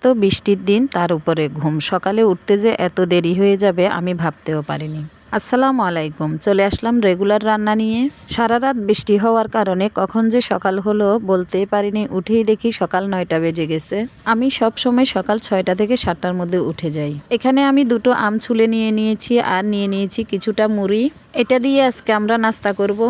তো বৃষ্টির দিন, তার উপরে ঘুম। সকালে উঠতে যে এত দেরি হয়ে যাবে আমি ভাবতেও পারিনি। আসসালামু আলাইকুম। চলে আসলাম রেগুলার রান্না নিয়ে। সারা রাত বৃষ্টি হওয়ার কারণে কখন যে সকাল হলো বলতেই পারিনি। উঠেই দেখি সকাল 9টা বেজে গেছে। আমি সব সময় সকাল 6টা থেকে 7টার মধ্যে উঠে যাই। এখানে আমি দুটো আম ছুলে নিয়ে নিয়েছি আর নিয়ে নিয়েছি কিছুটা মুড়ি। এটা দিয়ে আজকে আমরা নাস্তা করব।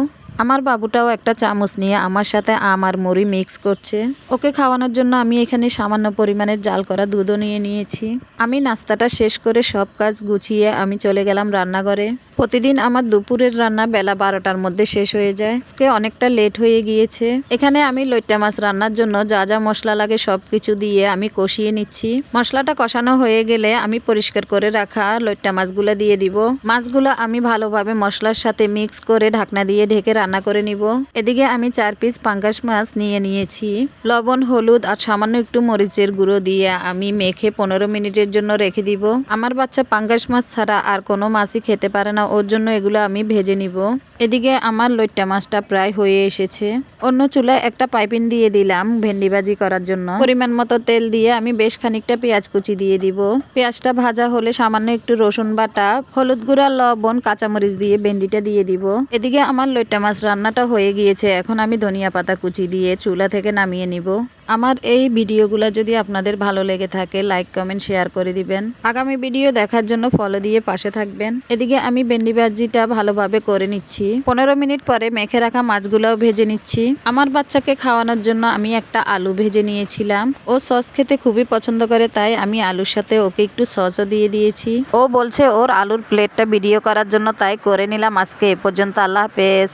আমার বাবুটাও একটা চামচ নিয়ে আমার সাথে আম আর মুড়ি মিক্স করছে। ওকে খাওয়ানোর জন্য আমি এখানে সামান্য পরিমাণের জাল করা দুধও নিয়ে নিয়েছি। আমি নাস্তাটা শেষ করে সব কাজ গুছিয়ে আমি চলে গেলাম রান্নাঘরে। প্রতিদিন আমার দুপুরের রান্না বেলা 12টার মধ্যে শেষ হয়ে যায়। আজকে অনেকটা লেট হয়ে গিয়েছে। এখানে আমি লইট্টা মাছ রান্নার জন্য যা যা মশলা লাগে সব কিছু দিয়ে আমি কষিয়ে নিচ্ছি। মশলাটা কষানো হয়ে গেলে আমি পরিষ্কার করে রাখা লইট্টা মাছগুলো দিয়ে দিব। মাছগুলো আমি ভালোভাবে মশলার সাথে মিক্স করে ঢাকনা দিয়ে ঢেকে রান্না করে নিব। এদিকে আমি 4 পিস পাঙ্গাস মাছ নিয়ে নিয়েছি। লবণ, হলুদ আর সামান্য একটু মরিচের গুঁড়ো দিয়ে আমি মেখে 15 মিনিটের জন্য রেখে দিব। আমার বাচ্চা পাঙ্গাস মাছ ছাড়া আর কোনো মাছই খেতে পারে না, ওর জন্য এগুলো আমি ভেজে নিব। এদিকে আমার লইট্টা মাছটা প্রায় হয়ে এসেছে। অন্য চুলায় একটা পাইপিন দিয়ে দিলাম ভেন্ডি ভাজি করার জন্য। পরিমাণ মতো তেল দিয়ে আমি বেশ খানিকটা পেঁয়াজ কুচি দিয়ে দিব। পেঁয়াজটা ভাজা হলে সামান্য একটু রসুন বাটা, হলুদ গুঁড়া, লবণ, কাঁচামরিচ দিয়ে ভেন্ডিটা দিয়ে দিব। এদিকে আমার লইট্টা মাছ রান্নাটা হয়ে গিয়েছে। এখন আমি ধনিয়া পাতা কুচি দিয়ে চুলা থেকে নামিয়ে নিব। আমার এই ভিডিওগুলো যদি আপনাদের ভালো লেগে থাকে লাইক, কমেন্ট, শেয়ার করে দিবেন। আগামী ভিডিও দেখার জন্য ফলো দিয়ে পাশে থাকবেন। এদিকে আমি ভেন্ডি ভাজিটা ভালোভাবে করে নিচ্ছি। 15 মিনিট পরে মেখে রাখা মাছগুলোও ভেজে নিচ্ছি। আমার বাচ্চাকে খাওয়ানোর জন্য আমি একটা আলু ভেজে নিয়েছিলাম। ও সস খেতে খুবই পছন্দ করে, তাই আমি আলুর সাথে ওকে একটু সসও দিয়ে দিয়েছি। ও বলছে ওর আলুর প্লেটটা ভিডিও করার জন্য, তাই করে নিলাম আজকে এ পর্যন্ত। আল্লাহ হাফেজ।